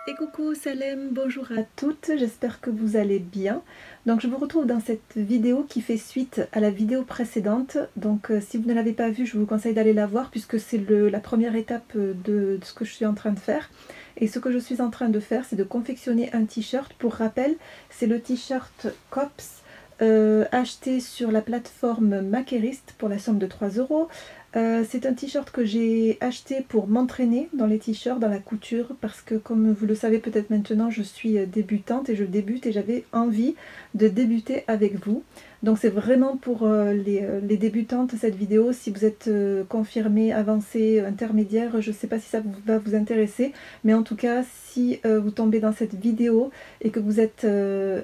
Et coucou Salem, bonjour à toutes, j'espère que vous allez bien. Donc je vous retrouve dans cette vidéo qui fait suite à la vidéo précédente. Donc si vous ne l'avez pas vue, je vous conseille d'aller la voir puisque c'est la première étape de ce que je suis en train de faire. Et ce que je suis en train de faire, c'est de confectionner un t-shirt. Pour rappel, c'est le t-shirt Cops acheté sur la plateforme Makerist pour la somme de 3 euros. C'est un t-shirt que j'ai acheté pour m'entraîner dans les t-shirts, dans la couture, parce que comme vous le savez peut-être maintenant, je suis débutante et je débute et j'avais envie de débuter avec vous. Donc c'est vraiment pour les débutantes cette vidéo. Si vous êtes confirmé, avancé, intermédiaire, je ne sais pas si ça va vous intéresser, mais en tout cas si vous tombez dans cette vidéo et que vous êtes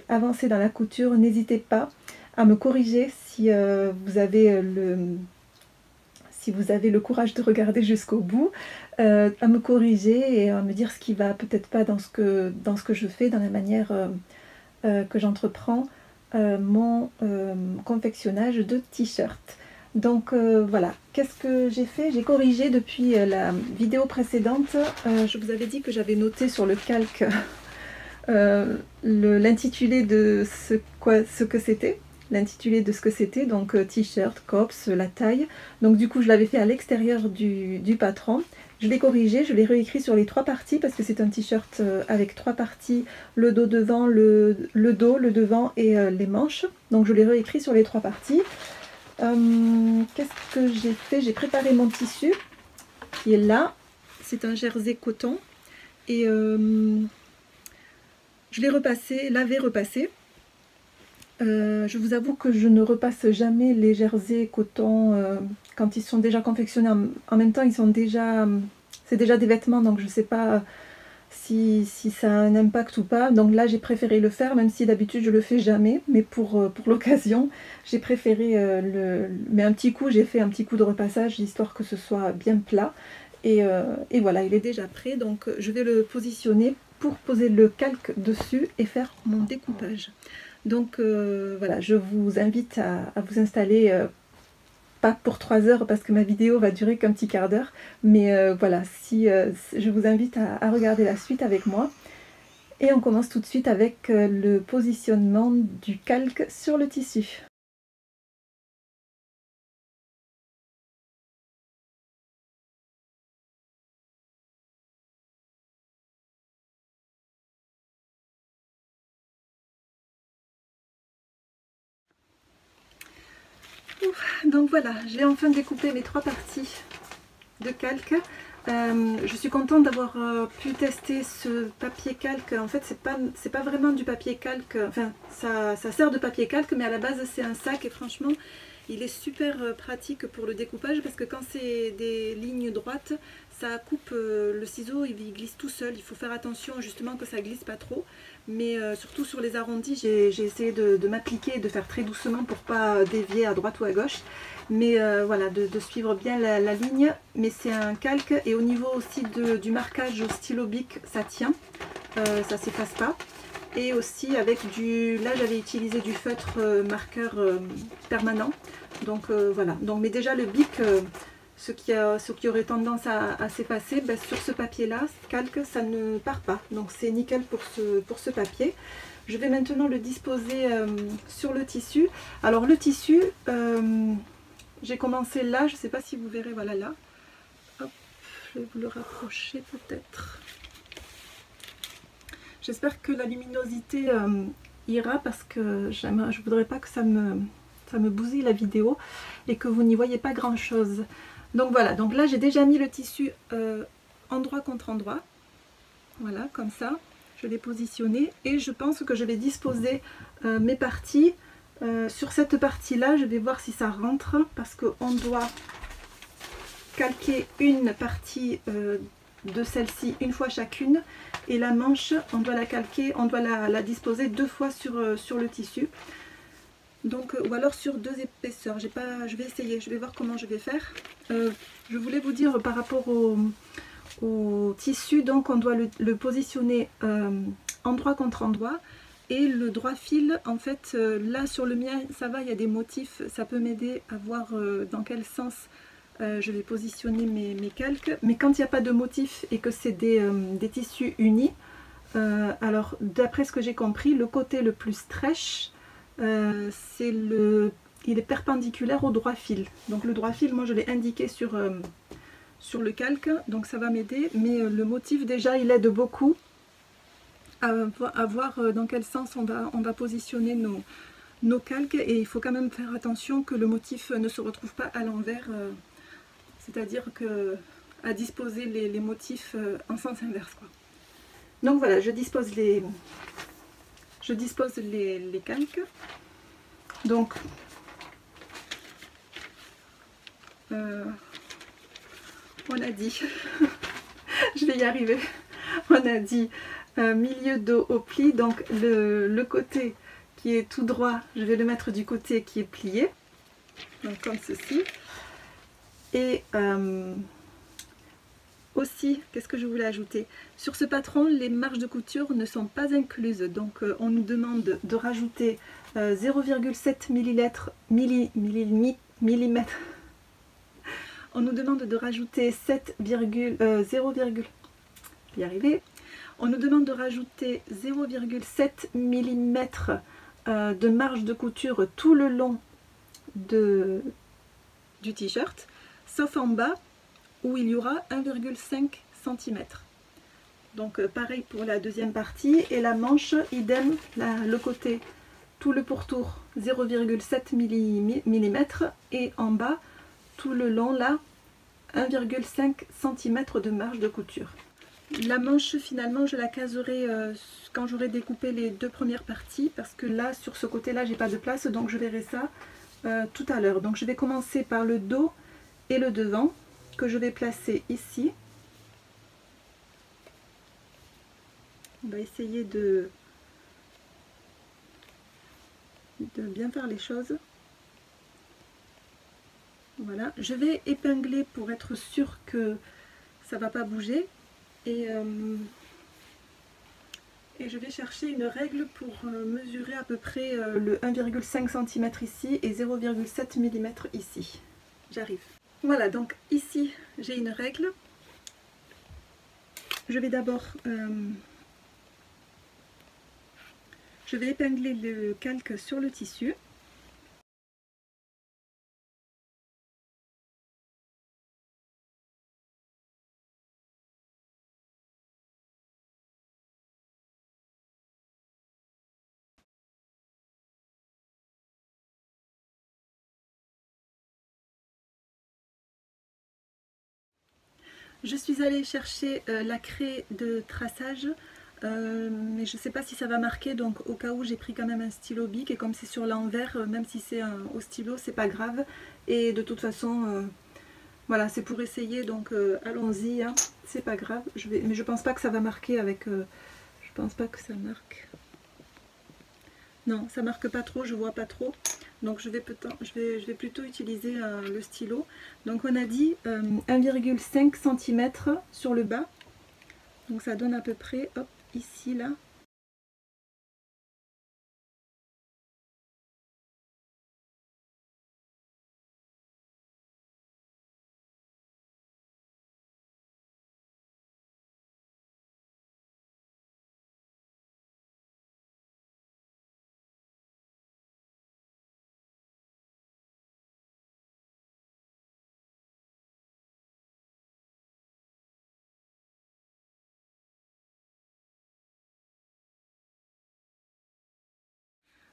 avancé dans la couture, n'hésitez pas à me corriger si vous avez le courage de regarder jusqu'au bout, à me corriger et à me dire ce qui va peut-être pas dans ce que je fais, dans la manière que j'entreprends mon confectionnage de t-shirt. Donc voilà, qu'est-ce que j'ai fait? J'ai corrigé depuis la vidéo précédente. Je vous avais dit que j'avais noté sur le calque l'intitulé de ce que c'était. L'intitulé de ce que c'était, donc t-shirt, cops, la taille. Donc du coup je l'avais fait à l'extérieur du patron. Je l'ai corrigé, je l'ai réécrit sur les 3 parties parce que c'est un t-shirt avec 3 parties, le dos devant, le dos, le devant et les manches. Donc je l'ai réécrit sur les 3 parties. Qu'est-ce que j'ai fait? J'ai préparé mon tissu qui est là. C'est un jersey coton et je l'ai repassé, lavé, repassé. Je vous avoue que je ne repasse jamais les jerseys coton quand ils sont déjà confectionnés. En même temps, c'est déjà des vêtements, donc je ne sais pas si ça a un impact ou pas. Donc là, j'ai préféré le faire, même si d'habitude je le fais jamais. Mais pour l'occasion, j'ai préféré mais un petit coup, j'ai fait un petit coup de repassage, histoire que ce soit bien plat. Et voilà, il est déjà prêt. Donc je vais le positionner pour poser le calque dessus et faire mon découpage. Donc voilà, je vous invite à vous installer, pas pour 3 heures parce que ma vidéo va durer qu'un petit quart d'heure, mais voilà, je vous invite à regarder la suite avec moi. Et on commence tout de suite avec le positionnement du calque sur le tissu. Donc voilà, j'ai enfin découpé mes 3 parties de calque. Je suis contente d'avoir pu tester ce papier calque. En fait, c'est pas vraiment du papier calque. Enfin, ça sert de papier calque, mais à la base, c'est un sac. Et franchement, il est super pratique pour le découpage parce que quand c'est des lignes droites, ça coupe le ciseau, il glisse tout seul. Il faut faire attention justement que ça glisse pas trop. Mais surtout sur les arrondis, j'ai essayé de m'appliquer et de faire très doucement pour pas dévier à droite ou à gauche. Mais voilà, de suivre bien la ligne. Mais c'est un calque et au niveau aussi du marquage au stylo bic, ça tient, ça s'efface pas. Et aussi avec là j'avais utilisé du feutre marqueur permanent. Donc voilà. Donc, mais déjà le bic, ce qui aurait tendance à s'effacer, ben, sur ce papier là, calque, ça ne part pas. Donc c'est nickel pour ce papier. Je vais maintenant le disposer sur le tissu. Alors le tissu, j'ai commencé là, je ne sais pas si vous verrez, voilà là. Hop, je vais vous le rapprocher peut-être. J'espère que la luminosité ira parce que je ne voudrais pas que ça me bousille la vidéo et que vous n'y voyez pas grand chose. Donc voilà, donc là j'ai déjà mis le tissu endroit contre endroit. Voilà, comme ça. Je l'ai positionné et je pense que je vais disposer mes parties. Sur cette partie là, je vais voir si ça rentre parce qu'on doit calquer une partie de celle-ci une fois chacune et la manche on doit la calquer, on doit la disposer 2 fois sur le tissu. Donc, ou alors sur 2 épaisseurs. Je vais essayer, je vais voir comment je vais faire. Je voulais vous dire par rapport au tissu, donc on doit le positionner endroit contre endroit. Et le droit fil, en fait, là sur le mien, ça va, il y a des motifs, ça peut m'aider à voir dans quel sens je vais positionner mes calques. Mais quand il n'y a pas de motif et que c'est des tissus unis, Alors d'après ce que j'ai compris, le côté le plus stretch, il est perpendiculaire au droit fil. Donc le droit fil, moi je l'ai indiqué sur le calque, donc ça va m'aider. Mais le motif déjà, il aide beaucoup à voir dans quel sens on va positionner nos calques. Et il faut quand même faire attention que le motif ne se retrouve pas à l'envers, c'est-à-dire à disposer les motifs en sens inverse, quoi. Donc voilà, je dispose les calques. Donc on a dit, je vais y arriver, on a dit milieu dos au pli, donc le côté qui est tout droit, je vais le mettre du côté qui est plié, donc comme ceci. Et aussi, qu'est-ce que je voulais ajouter? Sur ce patron, les marges de couture ne sont pas incluses, donc on nous demande de rajouter 0,7 mm. On nous demande de rajouter 0, y arriver. On nous demande de rajouter 0,7 mm de marge de couture tout le long du t-shirt, sauf en bas où il y aura 1,5 cm. Donc pareil pour la deuxième partie, et la manche, idem, le côté, tout le pourtour 0,7 mm, et en bas, tout le long là, 1,5 cm de marge de couture. La manche, finalement, je la caserai quand j'aurai découpé les deux premières parties, parce que là, sur ce côté-là, j'ai pas de place, donc je verrai ça tout à l'heure. Donc je vais commencer par le dos et le devant, que je vais placer ici. On va essayer de bien faire les choses. Voilà, je vais épingler pour être sûr que ça va pas bouger, et je vais chercher une règle pour mesurer à peu près le 1,5 cm ici et 0,7 mm ici. J'arrive. Voilà, donc ici j'ai une règle. Je vais d'abord je vais épingler le calque sur le tissu. Je suis allée chercher la craie de traçage, mais je ne sais pas si ça va marquer, donc au cas où j'ai pris quand même un stylo bic, et comme c'est sur l'envers, même si c'est au stylo, c'est pas grave. Et de toute façon, voilà, c'est pour essayer, donc allons-y, hein, c'est pas grave. Mais je pense pas que ça va marquer avec... je pense pas que ça marque. Non, ça marque pas trop, je vois pas trop. Donc je vais plutôt utiliser le stylo. Donc on a dit 1,5 cm sur le bas. Donc ça donne à peu près, hop, ici, là.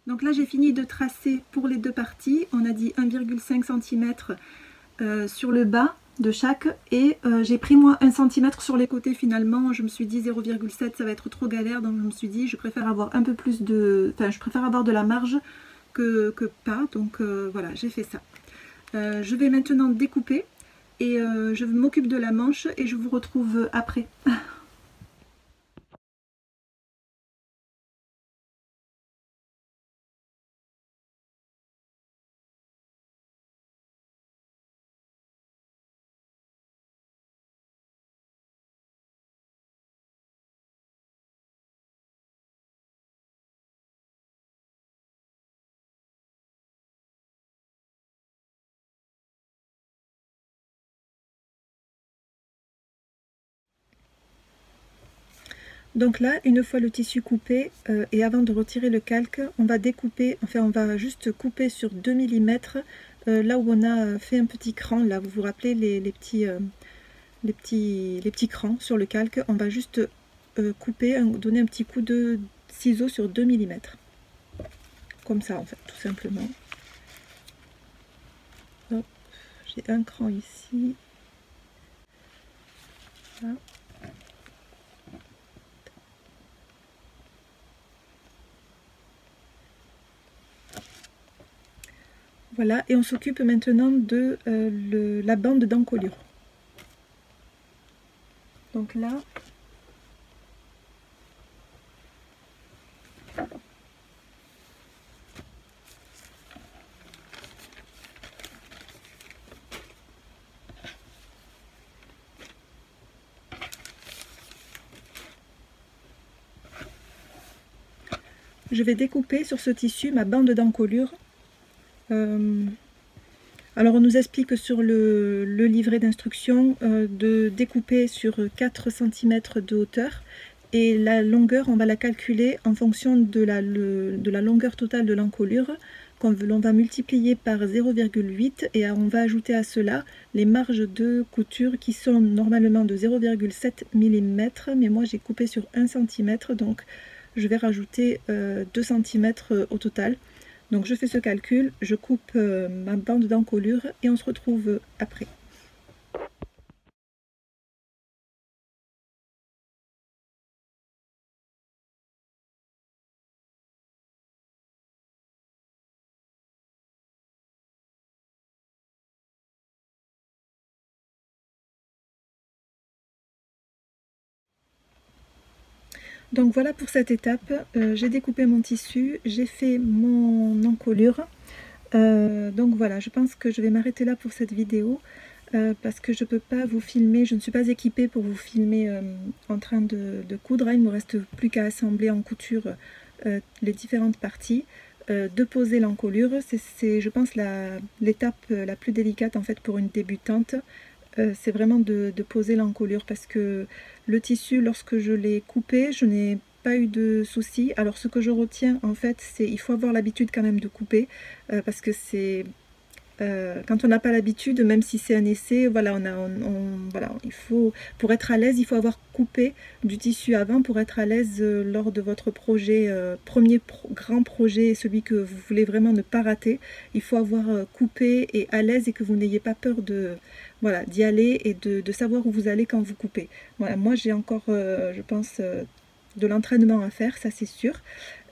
Donc là j'ai fini de tracer pour les deux parties. On a dit 1,5 cm sur le bas de chaque, et j'ai pris moi 1 cm sur les côtés. Finalement je me suis dit 0,7 ça va être trop galère, donc je me suis dit je préfère avoir un peu plus de... Enfin je préfère avoir de la marge que pas, donc voilà, j'ai fait ça. Je vais maintenant découper, et je m'occupe de la manche et je vous retrouve après. Donc là, une fois le tissu coupé, et avant de retirer le calque, on va découper, enfin on va juste couper sur 2 mm, là où on a fait un petit cran, là vous vous rappelez les petits crans sur le calque, on va juste couper, donner un petit coup de ciseau sur 2 mm. Comme ça en fait, tout simplement. Hop, j'ai un cran ici. Voilà. Voilà, et on s'occupe maintenant de la bande d'encolure. Donc là, je vais découper sur ce tissu ma bande d'encolure. Alors on nous explique sur le livret d'instruction de découper sur 4 cm de hauteur, et la longueur on va la calculer en fonction de la longueur totale de l'encolure, qu'on va multiplier par 0,8, et on va ajouter à cela les marges de couture qui sont normalement de 0,7 mm, mais moi j'ai coupé sur 1 cm, donc je vais rajouter 2 cm au total. Donc je fais ce calcul, je coupe ma bande d'encolure et on se retrouve après. Donc voilà pour cette étape, j'ai découpé mon tissu, j'ai fait mon encolure. Donc voilà, je pense que je vais m'arrêter là pour cette vidéo. Parce que je ne peux pas vous filmer, je ne suis pas équipée pour vous filmer en train de coudre. Il ne me reste plus qu'à assembler en couture les différentes parties, de poser l'encolure. C'est je pense l'étape la plus délicate en fait pour une débutante. C'est vraiment de poser l'encolure, parce que le tissu, lorsque je l'ai coupé, je n'ai pas eu de soucis. Alors ce que je retiens en fait, c'est il faut avoir l'habitude quand même de couper, parce que c'est quand on n'a pas l'habitude, même si c'est un essai, voilà, voilà, il faut, pour être à l'aise, il faut avoir coupé du tissu avant pour être à l'aise lors de votre projet, grand projet, celui que vous voulez vraiment ne pas rater. Il faut avoir coupé et à l'aise, et que vous n'ayez pas peur de, voilà, d'y aller et de savoir où vous allez quand vous coupez. Voilà, moi j'ai encore, je pense, de l'entraînement à faire, ça c'est sûr.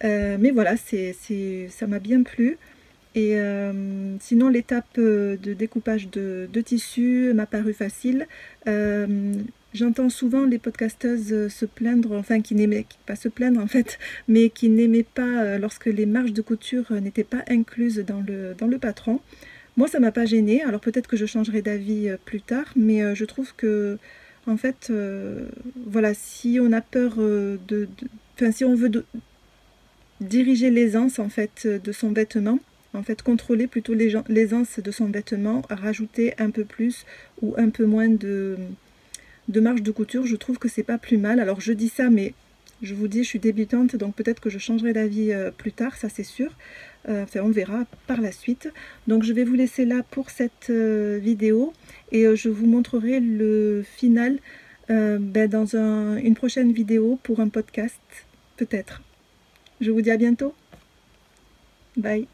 Mais voilà, ça m'a bien plu. Et sinon l'étape de découpage de tissu m'a paru facile. J'entends souvent les podcasteuses se plaindre, enfin qui n'aimaient pas se plaindre en fait, mais qui n'aimaient pas lorsque les marges de couture n'étaient pas incluses dans le patron. Moi ça m'a pas gênée, alors peut-être que je changerai d'avis plus tard, mais je trouve que en fait voilà, si on a peur enfin si on veut diriger l'aisance en fait de son vêtement, en fait contrôler plutôt l'aisance de son vêtement, rajouter un peu plus ou un peu moins de marge de couture, je trouve que c'est pas plus mal. Alors je dis ça, mais je vous dis, je suis débutante, donc peut-être que je changerai d'avis plus tard, ça c'est sûr. Enfin on verra par la suite. Donc je vais vous laisser là pour cette vidéo, et je vous montrerai le final dans une prochaine vidéo pour un podcast peut-être. Je vous dis à bientôt. Bye.